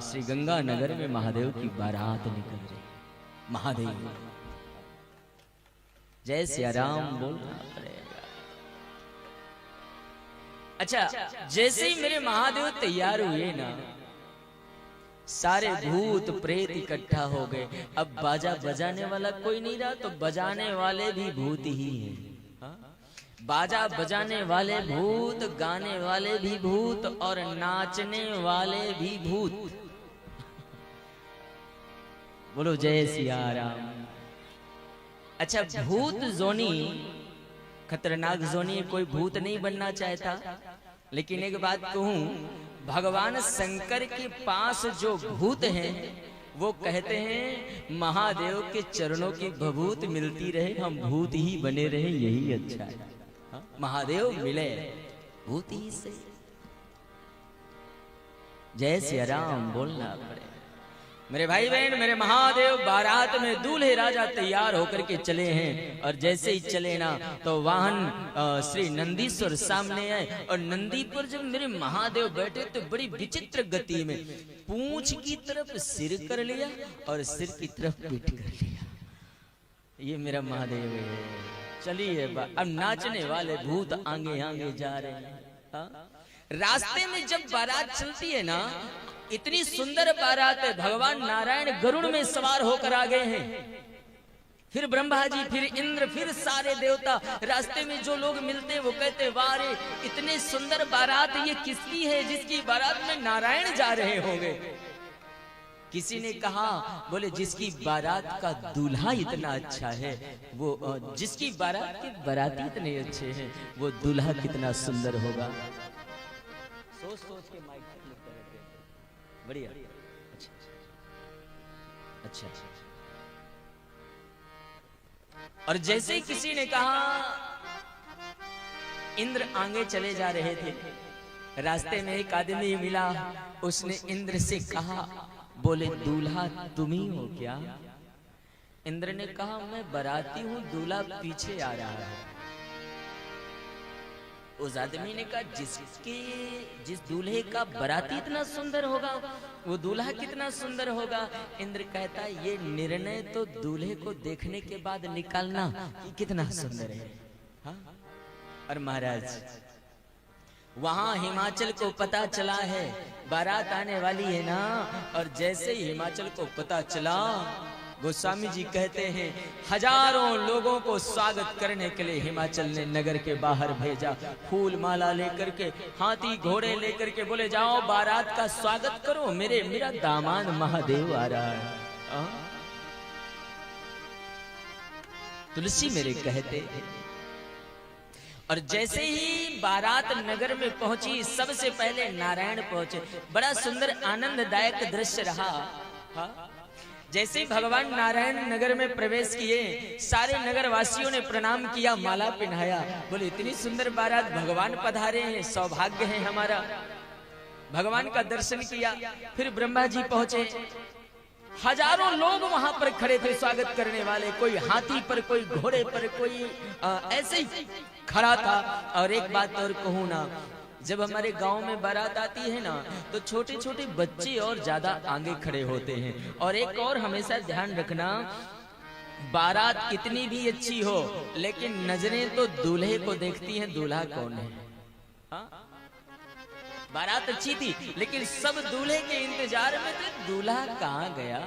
श्री गंगानगर में महादेव की बारात निकल रही। महादेव जय सिया राम बोलना पड़ेगा। अच्छा, जैसे ही मेरे महादेव तैयार हुए ना, सारे भूत प्रेत इकट्ठा हो गए। अब बाजा बजाने वाला कोई नहीं रहा, तो बजाने वाले भी भूत ही हैं। बाजा बजाने वाले भूत, गाने वाले भी भूत और नाचने वाले भी भूत। बोलो जय सिया राम। अच्छा, भूत जोनी खतरनाक जोनी, कोई भूत नहीं बनना चाहता। लेकिन एक बात कहूं, भगवान शंकर के पास जो भूत हैं वो कहते हैं महादेव के चरणों की भभूत मिलती रहे, हम भूत ही बने रहे, यही अच्छा है। महादेव मिले भूत ही से। जय सिया राम बोलना पड़े। मेरे भाई बहन, मेरे महादेव बारात में दूल्हे राजा तैयार होकर के चले हैं। और जैसे ही चले ना, तो वाहन श्री नंदीश्वर सामने आए। और नंदी पर जब मेरे महादेव बैठे तो बड़ी विचित्र गति में पूंछ की तरफ सिर कर लिया और सिर की तरफ पीठ कर लिया। ये मेरा महादेव है। चलिए, अब नाचने वाले भूत आगे आगे जा रहे हैं। रास्ते में जब बारात चलती है ना, इतनी सुंदर बारात है। भगवान नारायण गरुड़ में सवार होकर आ गए हैं। फिर ब्रह्मा जी, फिर इंद्र, फिर सारे देवता। रास्ते में जो लोग मिलते हैं वो कहते, वाह रे, इतने सुंदर बारात ये किसकी है जिसकी बारात में नारायण जा रहे होंगे। किसी ने कहा, बोले जिसकी बारात का दूल्हा इतना अच्छा है, वो जिसकी बारात के बाराती इतने अच्छे हैं, वो दूल्हा कितना सुंदर होगा। सोच सोच के माइक तक लिखते रहते हैं। बढ़िया। अच्छा। और जैसे ही किसी ने कहा, इंद्र आगे चले जा रहे थे। रास्ते में एक आदमी मिला, उसने इंद्र से कहा, बोले दूल्हा तुम ही हो क्या? इंद्र ने कहा, मैं बाराती हूं, दूल्हा पीछे आ रहा है। उस आदमी ने कहा, जिस दूल्हे का बाराती इतना सुंदर होगा, वो दूल्हा कितना सुंदर होगा। इंद्र कहता है, ये निर्णय तो दूल्हे को देखने के बाद निकालना कि कितना सुंदर है। हाँ? और महाराज, वहां हिमाचल को पता चला है बारात आने वाली है ना, और जैसे ही हिमाचल को पता चला, गोस्वामी जी कहते हैं हजारों लोगों को स्वागत करने के लिए हिमाचल ने नगर के बाहर भेजा। फूल माला लेकर के, हाथी घोड़े लेकर के, बोले जाओ बारात का स्वागत करो, मेरा दामाद महादेव आ रहा है। तुलसी मेरे कहते हैं। और जैसे ही बारात नगर में पहुंची, सबसे पहले नारायण पहुंचे। बड़ा सुंदर आनंददायक दृश्य रहा। जैसे ही भगवान नारायण नगर में प्रवेश किए, सारे नगर वासियों ने प्रणाम किया, माला पहनाया। बोले इतनी सुंदर बारात, भगवान पधारे हैं, सौभाग्य है हमारा। भगवान का दर्शन किया। फिर ब्रह्मा जी पहुंचे। हजारों लोग वहां पर खड़े थे स्वागत करने वाले। कोई हाथी पर, कोई घोड़े पर, कोई ऐसे ही खड़ा था। और एक बात और कहूं ना, जब हमारे गांव में बारात आती है ना, तो छोटे छोटे बच्चे और ज्यादा आगे खड़े होते हैं। और एक और हमेशा ध्यान रखना, बारात कितनी भी अच्छी हो, लेकिन नजरें तो दूल्हे को देखती हैं, दूल्हा कौन है। हाँ? बारात अच्छी थी, लेकिन सब दूल्हे के इंतजार में थे, दूल्हा कहाँ गया।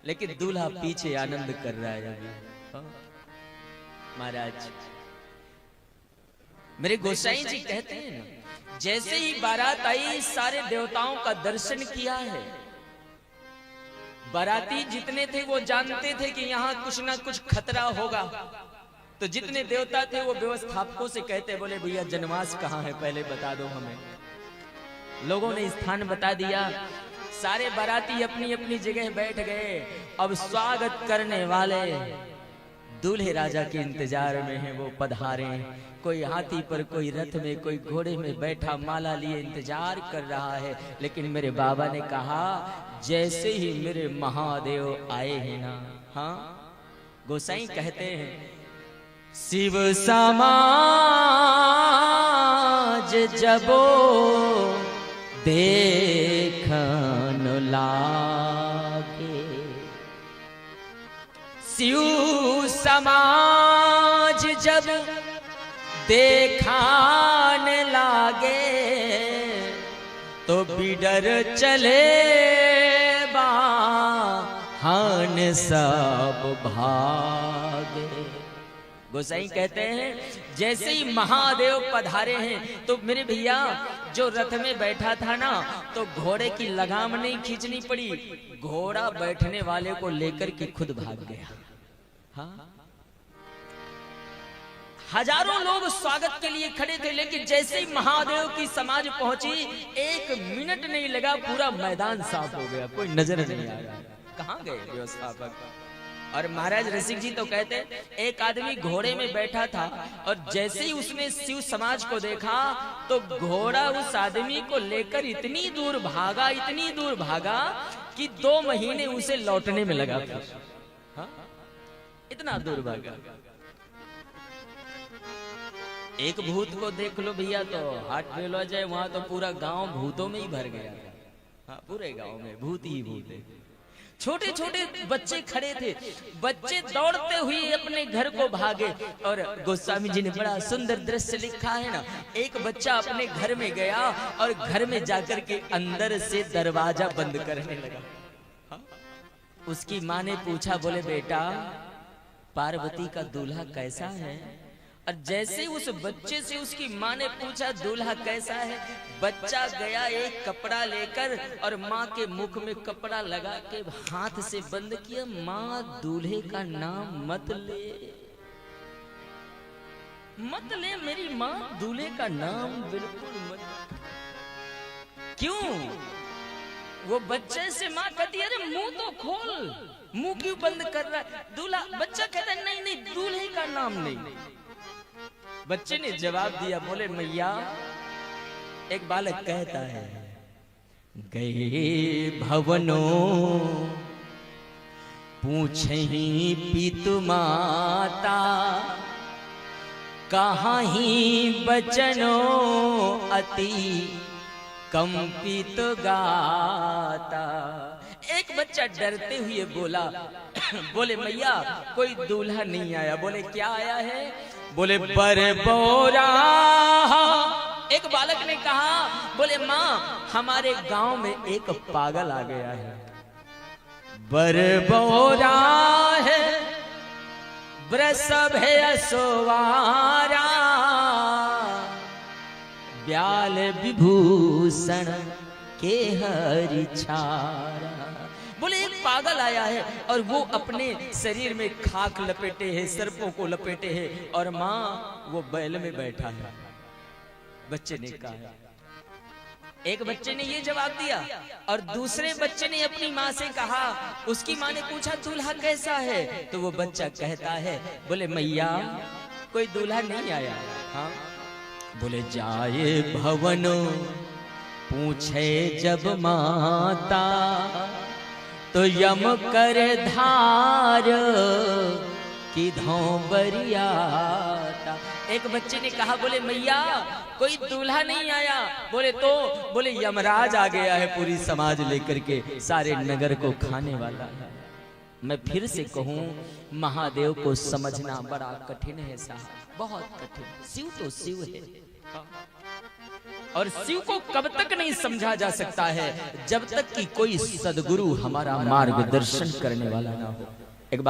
लेकिन दूल्हा पीछे आनंद कर रहा है अभी। महाराज, मेरे गोसाई जी कहते हैं ना, जैसे ही बारात आई, सारे देवताओं का दर्शन किया है। बाराती जितने थे वो जानते थे कि यहाँ कुछ ना कुछ खतरा होगा। तो जितने देवता थे वो व्यवस्थापकों से कहते, बोले भैया जनवास कहाँ है, पहले बता दो हमें। लोगों ने स्थान बता दिया। सारे बाराती अपनी अपनी जगह बैठ गए। अब स्वागत करने वाले दूल्हे राजा के इंतजार में हैं, वो पधारे। कोई हाथी पर, कोई रथ में, कोई घोड़े में बैठा, माला लिए इंतजार कर रहा है। लेकिन मेरे बाबा ने कहा, जैसे ही मेरे महादेव आए हैं ना, हाँ, गोसाई कहते हैं, शिव समाज जबो देखन लागे। शिव समाज जब देखाने लागे तो बिडर चले बाहन सब भागे। गोसाई कहते हैं जैसे ही महादेव पधारे हैं तो मेरे भैया जो रथ में बैठा था ना तो घोड़े की लगाम नहीं खींचनी पड़ी, घोड़ा बैठने वाले को लेकर के खुद भाग गया। हाँ? हजारों लोग स्वागत के लिए खड़े थे, लेकिन जैसे ही महादेव की समाज पहुंची 1 मिनट नहीं लगा पूरा मैदान साफ हो गया, कोई नजर नहीं आया। कहां गए व्यवस्थापक? और महाराज रसिक जी तो कहते एक आदमी घोड़े में बैठा था और जैसे ही उसने शिव समाज को देखा तो घोड़ा उस आदमी को लेकर इतनी दूर भागा कि 2 महीने उसे लौटने में लगा था। हाँ? इतना दूर भागा। एक भूत को देख लो भैया तो हार्ट फेल हो जाए, वहां तो पूरा गांव भूतों में ही भर गया। हाँ, पूरे गांव में भूत ही भूत है। छोटे छोटे बच्चे खड़े थे, बच्चे दौड़ते हुए अपने घर को भागे। और गोस्वामी जी ने बड़ा सुंदर दृश्य लिखा है ना, एक बच्चा अपने घर में गया और घर में जाकर के अंदर से दरवाजा बंद करने लगा। उसकी माँ ने पूछा, बोले बेटा पार्वती का दूल्हा कैसा है? और जैसे उस बच्चे से उसकी माँ ने पूछा दूल्हा कैसा है, बच्चा गया एक कपड़ा लेकर और माँ के मुख में कपड़ा लगा के हाथ से बंद किया, माँ दूल्हे का नाम मत ले मेरी माँ, दूल्हे का नाम बिल्कुल मत। क्यों? वो बच्चे से माँ कहती है अरे मुंह तो खोल, मुंह क्यों बंद कर रहा है? दूल्हा, बच्चा कहता है नहीं दूल्हे का नाम नहीं। बच्चे ने जवाब दिया, बोले मैया एक बालक कहता है गए भवनों पूछे ही पितु माता, कहाँ ही बचनो अति कंपित गाता। एक बच्चा डरते हुए बोला, बोले मैया कोई दूल्हा नहीं आया। बोले क्या आया है? बोले बरबोरा। एक बालक ने कहा, बोले माँ हमारे गांव में एक पागल आ गया है, बरबोरा है वृषभ है असवारा, ब्याल विभूषण के हरि छारा। बोले एक पागल आया है और वो अपने शरीर में खाक लपेटे है, सर्पों को लपेटे है और माँ वो बैल में बैठा है। बच्चे ने कहा, एक बच्चे ने ये जवाब दिया और दूसरे बच्चे ने अपनी माँ से कहा, उसकी माँ ने पूछा दूल्हा कैसा है? तो वो बच्चा कहता है, बोले मैया कोई दूल्हा नहीं आया। हाँ? बोले जाए भवनों पूछे जब माता, तो यम कर धार की धौबरियाता। एक बच्चे ने कहा, बोले मैया कोई दूल्हा नहीं आया। बोले यमराज आ गया है पूरी समाज लेकर के, सारे नगर को खाने वाला है। मैं फिर से कहूं महादेव को समझना बड़ा कठिन है साहब, बहुत कठिन। शिव तो शिव है और शिव को कब तक नहीं समझा जा सकता है जब तक कि कोई सदगुरु हमारा मार्गदर्शन करने वाला ना हो। एक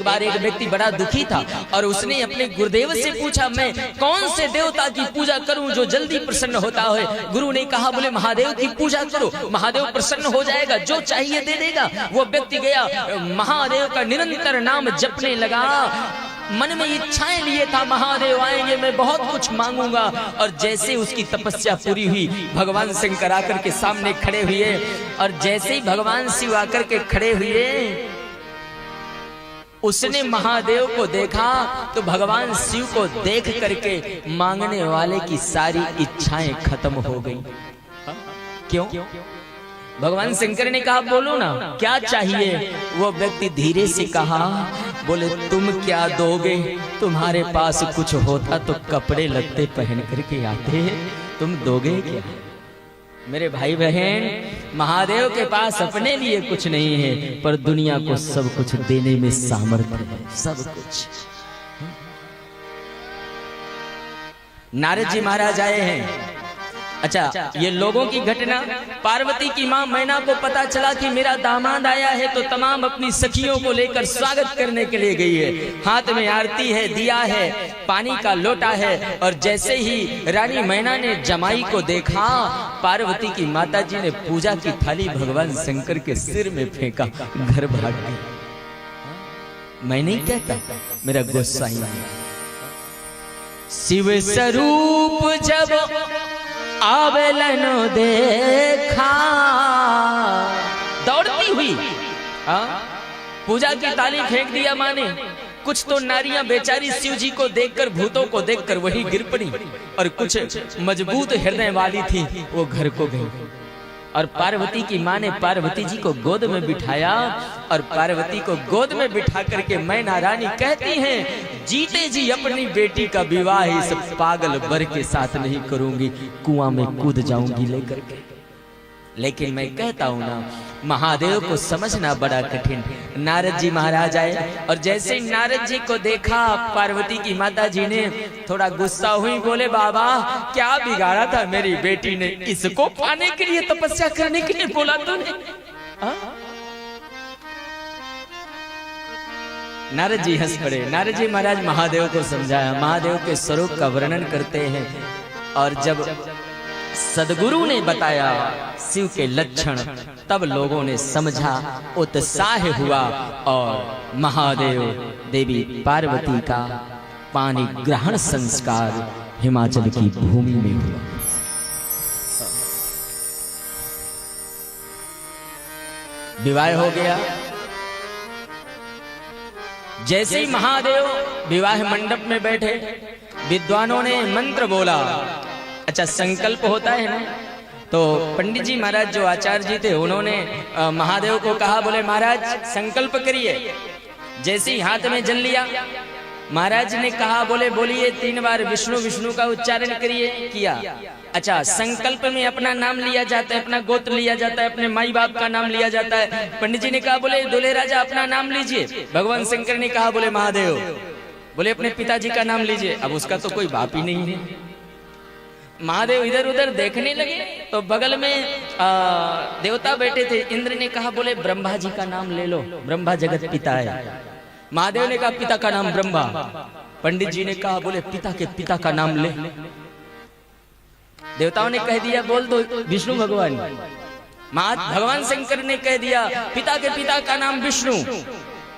बार एक व्यक्ति बड़ा दुखी था और उसने अपने गुरुदेव से पूछा, मैं कौन से देवता की पूजा करूं जो जल्दी प्रसन्न होता है? गुरु ने कहा, बोले महादेव की पूजा करो, महादेव प्रसन्न हो जाएगा, जो चाहिए दे देगा। वो व्यक्ति गया, महादेव का निरंतर नाम जपने लगा, मन में इच्छाएं लिए था महादेव आएंगे मैं बहुत कुछ मांगूंगा। और जैसे उसकी तपस्या पूरी हुई, भगवान शंकर आकर के सामने खड़े हुए और जैसे ही भगवान शिव आकर के खड़े हुए, उसने महादेव को देखा तो भगवान शिव को देख करके मांगने वाले की सारी इच्छाएं खत्म हो गई। क्यों? भगवान शंकर ने कहा, बोलो ना क्या चाहिए? वो व्यक्ति धीरे से कहा, बोले तुम क्या दोगे? तुम्हारे पास कुछ होता तो कपड़े लत्ते पहन करके आते, तुम दोगे क्या? मेरे भाई बहन, महादेव के पास अपने लिए कुछ नहीं है, पर दुनिया को सब कुछ देने में सामर्थ्य है, सब कुछ। नारद जी महाराज आए हैं। अच्छा, ये लोगों की घटना, पार्वती की मां मैना को पता चला कि मेरा दामाद आया है, तो तमाम अपनी सखियों को लेकर स्वागत करने के लिए गई है। हाथ में आरती है, दिया है, पानी का लोटा है, और जैसे ही रानी मैना ने जमाई को देखा, पार्वती की माता जी ने पूजा की थाली भगवान शंकर के सिर में फेंका, घर भाग गई। मैं नहीं कहता, मेरा गोसाई शिव स्वरूप जब आवेलन देखा, दौड़ती हुई पूजा की थाली फेंक दिया माने। कुछ तो नारियां बेचारी शिव जी को देखकर, भूतों को देखकर वही गिर पड़ी, और कुछ मजबूत हृदय वाली थी, वो घर को गई। और पार्वती की मां ने पार्वती जी को गोद में बिठाया, और पार्वती को गोद में बिठा करके मैना रानी कहती हैं, जीते जी अपनी बेटी का विवाह इस पागल वर के साथ नहीं करूंगी, कुआं में कूद जाऊंगी लेकर के। लेकिन मैं कहता हूं ना, महादेव को समझना बड़ा कठिन। नारद जी महाराज आए, और जैसे नारद जी को देखा, पार्वती की माता जी ने थोड़ा गुस्सा हुई, बोले बाबा क्या बिगाड़ा था मेरी बेटी ने, इसको पाने के लिए, तपस्या करने के लिए बोला तूने? नारद जी हंस पड़े। नारद जी महाराज महादेव को समझाया, महादेव के स्वरूप का वर्णन करते हैं, और जब सदगुरु ने बताया शिव के लक्षण, तब लोगों ने समझा, उत्साह हुआ, और महादेव देवी पार्वती का पानी ग्रहण संस्कार हिमाचल की भूमि में हुआ। विवाह हो गया। जैसे ही महादेव विवाह मंडप में बैठे, विद्वानों ने मंत्र बोला। अच्छा, संकल्प होता है ना, तो पंडित जी महाराज जो आचार्य जी थे, उन्होंने महादेव को कहा, बोले महाराज संकल्प करिए। जैसे ही हाथ में जल लिया, महाराज ने कहा, बोले बोलिए 3 बार विष्णु विष्णु का उच्चारण करिए। किया। अच्छा, संकल्प में अपना नाम लिया जाता है, अपना गोत्र लिया जाता है, अपने माई बाप का नाम लिया जाता है। पंडित जी ने कहा, बोले दूल्हे राजा अपना नाम लीजिए। भगवान शंकर ने कहा, बोले महादेव, बोले अपने पिताजी का नाम लीजिए। अब उसका तो कोई बाप ही नहीं है। महादेव इधर उधर देखने लगे, तो बगल में देवता बैठे थे। इंद्र ने कहा, बोले ब्रह्मा जी का नाम ले लो, ब्रह्मा जगत पिता है। महादेव ने कहा, पिता का नाम ब्रह्मा। पंडित जी ने कहा, बोले पिता के पिता का नाम ले। देवताओं ने कह दिया, बोल दो विष्णु भगवान। भगवान शंकर ने कह दिया, पिता के पिता का नाम विष्णु।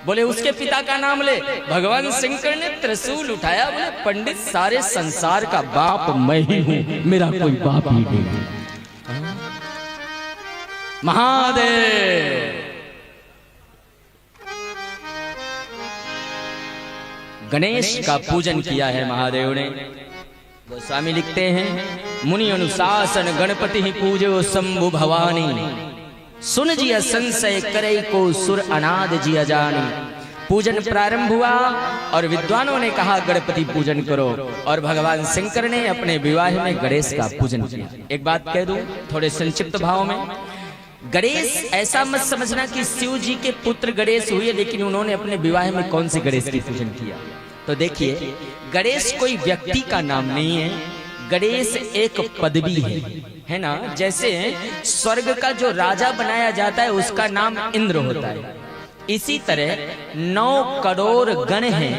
बोले उसके पिता का नाम ले। भगवान शंकर ने त्रिशूल उठाया, बोले पंडित सारे संसार का बाप मैं ही हूं, मेरा कोई बाप ही नहीं। महादेव गणेश का पूजन किया है महादेव ने। गोस्वामी लिखते हैं, मुनि अनुशासन गणपति ही पूजो शंभु भवानी, सुन जिया संशय करे को सुर अनाद जिया जानी। पूजन प्रारंभ हुआ, और विद्वानों ने कहा गणपति पूजन करो, और भगवान शंकर ने अपने विवाह में गणेश का पूजन किया। एक बात कह दूं थोड़े संक्षिप्त भाव में, गणेश ऐसा मत समझना कि शिव जी के पुत्र गणेश हुए, लेकिन उन्होंने अपने विवाह में कौन से गणेश की पूजन किया? तो देखिए, गणेश कोई व्यक्ति का नाम नहीं है, गणेश एक पदवी है ना। जैसे स्वर्ग का जो राजा बनाया जाता है उसका नाम इंद्र होता है, इसी तरह 9 करोड़ गण हैं,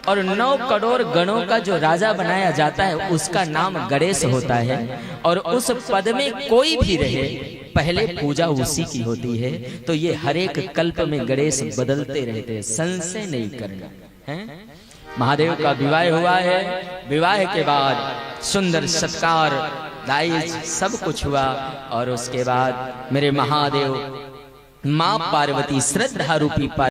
और 9 करोड़ गणों का जो राजा बनाया जाता है उसका नाम गणेश होता है। और उस पद में कोई भी रहे, पहले पूजा उसी की होती है। तो ये हर एक कल्प में गणेश बदलते रहते हैं, संशय नहीं करना है। महादेव का विवाह हुआ है। विवाह के बाद सुंदर सत्कार दाइज सब कुछ हुआ, और उसके बाद मेरे महादेव माँ पार्वती श्रद्धा रूपी